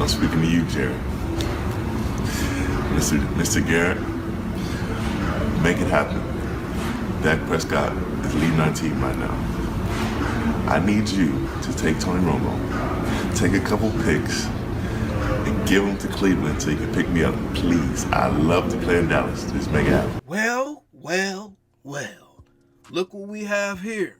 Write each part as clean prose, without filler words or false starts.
I'm speaking to you, Jerry. Mr. Garrett, make it happen. Dak Prescott is leading our team right now. I need you to take Tony Romo, take a couple picks, and give them to Cleveland so you can pick me up. Please, I love to play in Dallas. Just make it happen. Well. Look what we have here.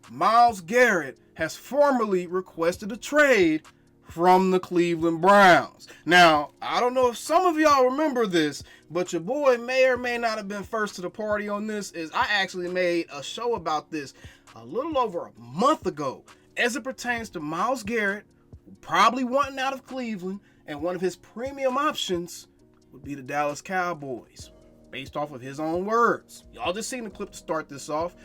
Myles Garrett has formally requested a trade from the Cleveland Browns. Now, I don't know if some of y'all remember this, but your boy may or may not have been first to the party on this, is I actually made a show about this a little over a month ago as it pertains to Myles Garrett, probably wanting out of Cleveland, and one of his premium options would be the Dallas Cowboys, based off of his own words. Y'all just seen the clip to start this off.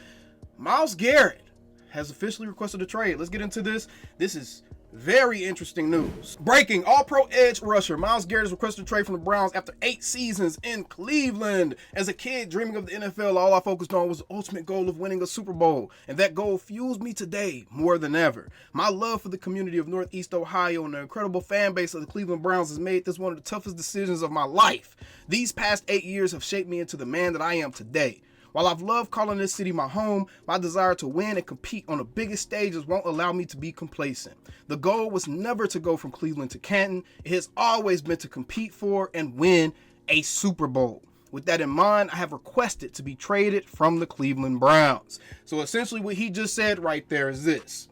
Myles Garrett has officially requested a trade. Let's get into this. This is very interesting news. Breaking: All-Pro edge rusher Myles Garrett has requested a trade from the Browns after 8 seasons in Cleveland. As a kid dreaming of the NFL, all I focused on was the ultimate goal of winning a Super Bowl, and that goal fuels me today more than ever. My love for the community of Northeast Ohio and the incredible fan base of the Cleveland Browns has made this one of the toughest decisions of my life. These past 8 years have shaped me into the man that I am today. While I've loved calling this city my home, my desire to win and compete on the biggest stages won't allow me to be complacent. The goal was never to go from Cleveland to Canton. It has always been to compete for and win a Super Bowl. With that in mind, I have requested to be traded from the Cleveland Browns. So essentially what he just said right there is this: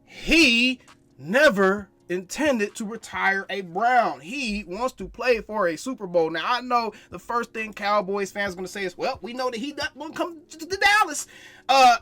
he never intended to retire a Brown. He wants to play for a Super Bowl. Now, I know the first thing Cowboys fans are going to say is, well, we know that he not going to come to Dallas.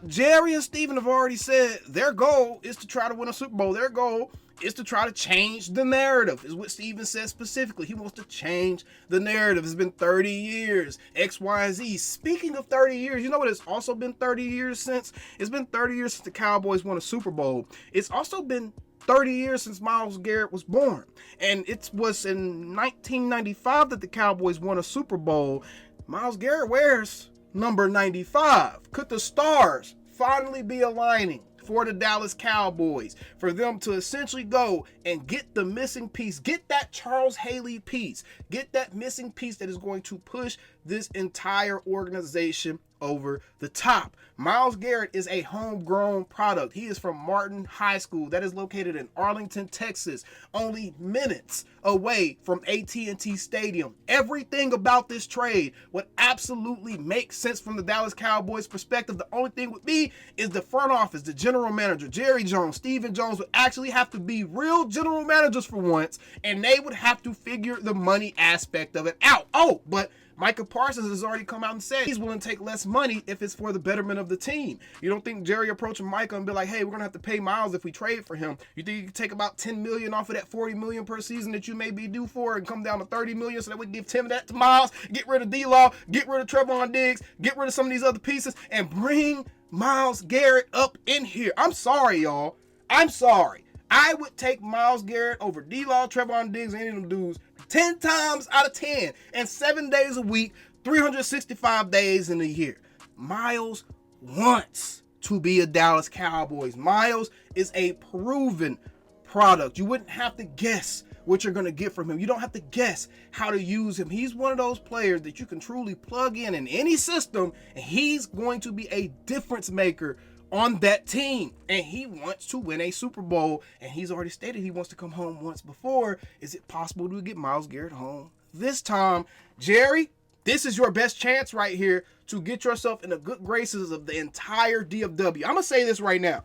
Jerry and Steven have already said their goal is to try to win a Super Bowl. Their goal is to try to change the narrative, is what Steven said specifically. He wants to change the narrative. It's been 30 years, X, Y, and Z. Speaking of 30 years, you know what it's also been 30 years since? It's been 30 years since the Cowboys won a Super Bowl. It's also been 30 years since Myles Garrett was born. And it was in 1995 that the Cowboys won a Super Bowl. Myles Garrett wears number 95. Could the stars finally be aligning for the Dallas Cowboys, for them to essentially go and get the missing piece, get that Charles Haley piece, get that missing piece that is going to push this entire organization over the top? Myles Garrett is a homegrown product. He is from Martin High School that is located in Arlington, Texas, only minutes away from AT&T Stadium. Everything about this trade would absolutely make sense from the Dallas Cowboys perspective. The only thing with me is the front office, the general manager, Jerry Jones, Stephen Jones, would actually have to be real general managers for once, and they would have to figure the money aspect of it out. Oh, but Micah Parsons has already come out and said he's willing to take less money if it's for the betterment of the team. You don't think Jerry approaching Micah and be like, hey, we're going to have to pay Myles if we trade for him? You think you can take about $10 million off of that $40 million per season that you may be due for and come down to $30 million so that we can give 10 of that to Myles, get rid of D-Law, get rid of Trevon Diggs, get rid of some of these other pieces, and bring Myles Garrett up in here? I'm sorry, y'all. I'm sorry. I would take Myles Garrett over D-Law, Trevon Diggs, and any of them dudes 10 times out of 10, and 7 days a week, 365 days in a year. Myles wants to be a Dallas Cowboys. Myles is a proven product. You wouldn't have to guess what you're going to get from him. You don't have to guess how to use him. He's one of those players that you can truly plug in any system, and he's going to be a difference maker on that team, and he wants to win a Super Bowl, and he's already stated he wants to come home once before. Is it possible to get Myles Garrett home this time? Jerry, this is your best chance right here to get yourself in the good graces of the entire DFW. I'm gonna say this right now.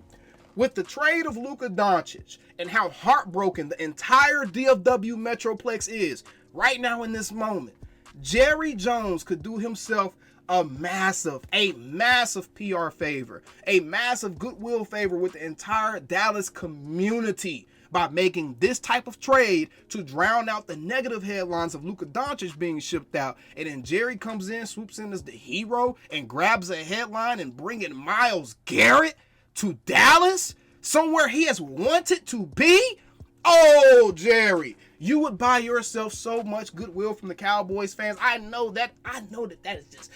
With the trade of Luka Doncic and how heartbroken the entire DFW Metroplex is right now in this moment, Jerry Jones could do himself a massive PR favor, a massive goodwill favor with the entire Dallas community by making this type of trade to drown out the negative headlines of Luka Doncic being shipped out. And then Jerry comes in, swoops in as the hero, and grabs a headline and bringing Myles Garrett to Dallas, somewhere he has wanted to be. Oh, Jerry, you would buy yourself so much goodwill from the Cowboys fans. I know that is just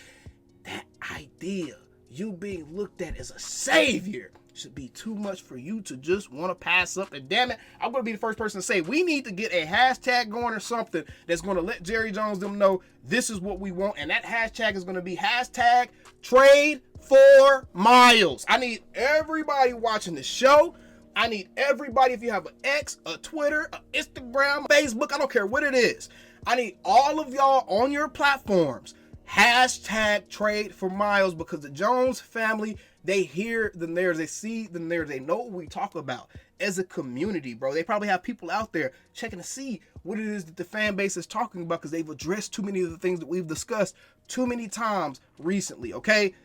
that idea, you being looked at as a savior, should be too much for you to just want to pass up. And damn it, I'm going to be the first person to say we need to get a hashtag going or something that's going to let Jerry Jones them know this is what we want. And that hashtag is going to be hashtag trade for Myles. I need everybody watching the show. I need everybody, if you have an X, a Twitter, an Instagram, Facebook, I don't care what it is. I need all of y'all on your platforms. Hashtag trade for Myles, because the Jones family, they hear the narratives, they see the narratives, they know what we talk about as a community, bro. They probably have people out there checking to see what it is that the fan base is talking about, because they've addressed too many of the things that we've discussed too many times recently, okay?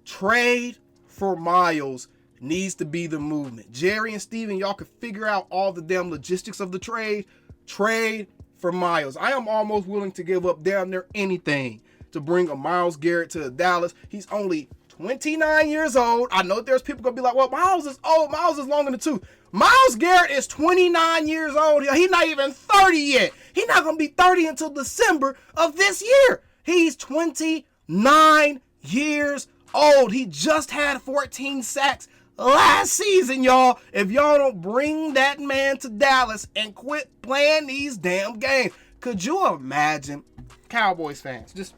Trade for Myles needs to be the movement. Jerry and Steven, y'all can figure out all the damn logistics of the trade. Trade for Myles. I am almost willing to give up damn near anything to bring a Myles Garrett to Dallas. He's only 29 years old. I know there's people gonna be like, well, Myles is old. Myles is longer than two. Myles Garrett is 29 years old. He's not even 30 yet. He's not gonna be 30 until December of this year. He's 29 years old. He just had 14 sacks last season, y'all. If y'all don't bring that man to Dallas and quit playing these damn games, could you imagine, Cowboys fans, just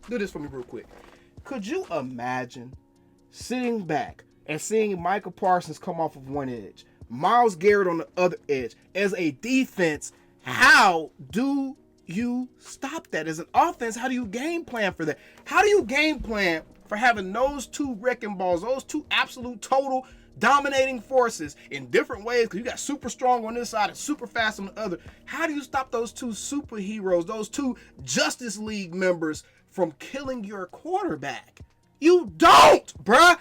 do this for me real quick. Could you imagine sitting back and seeing Micah Parsons come off of one edge, Myles Garrett on the other edge? As a defense, how do you stop that? As an offense, how do you game plan for that? How do you game plan for having those two wrecking balls, those two absolute total dominating forces in different ways? Because you got super strong on this side and super fast on the other. How do you stop those two superheroes, those two Justice League members from killing your quarterback? You don't, bruh.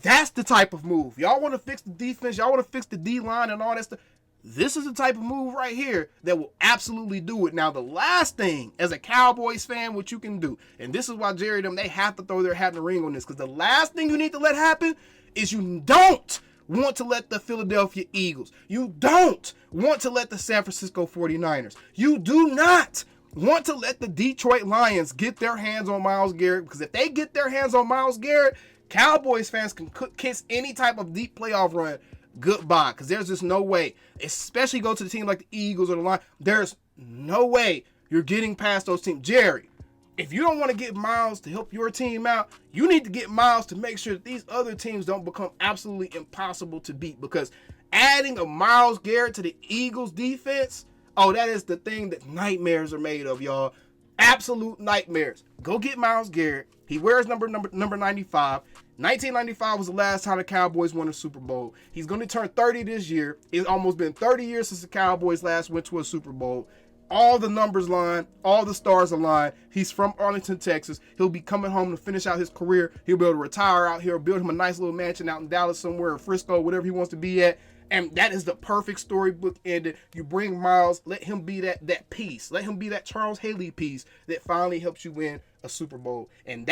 That's the type of move. Y'all want to fix the defense, y'all want to fix the D-line and all that stuff. This is the type of move right here that will absolutely do it. Now, the last thing, as a Cowboys fan, what you can do, and this is why Jerry them, they have to throw their hat in the ring on this, because the last thing you need to let happen is you don't want to let the Philadelphia Eagles, you don't want to let the San Francisco 49ers, you do not want to let the Detroit Lions get their hands on Myles Garrett, because if they get their hands on Myles Garrett, Cowboys fans can kiss any type of deep playoff run goodbye, because there's just no way, especially go to the team like the Eagles or the Lions, there's no way you're getting past those teams. Jerry, if you don't want to get Myles to help your team out, you need to get Myles to make sure that these other teams don't become absolutely impossible to beat, because adding a Myles Garrett to the Eagles defense, oh, that is the thing that nightmares are made of, y'all. Absolute nightmares. Go get Myles Garrett. He wears number 95. 1995 was the last time the Cowboys won a Super Bowl. He's going to turn 30 this year. It's almost been 30 years since the Cowboys last went to a Super Bowl. All the numbers line, all the stars align. He's from Arlington, Texas. He'll be coming home to finish out his career. He'll be able to retire out here, build him a nice little mansion out in Dallas somewhere, or Frisco, whatever he wants to be at. And that is the perfect storybook ending. You bring Myles, let him be that piece. Let him be that Charles Haley piece that finally helps you win a Super Bowl. And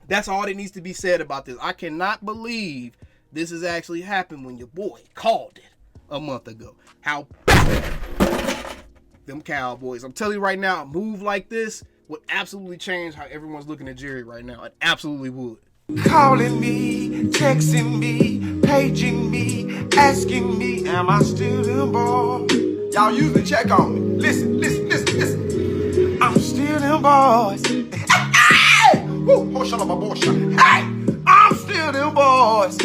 that's all that needs to be said about this. I cannot believe this has actually happened when your boy called it a month ago. How bad them Cowboys. I'm telling you right now, a move like this would absolutely change how everyone's looking at Jerry right now. It absolutely would. Calling me, texting me, paging me, asking me, am I still them boys? Y'all usually check on me. Listen. I'm still them boys. Hey! Woo! Oh, shut up, my boy. Hey! I'm still them boys.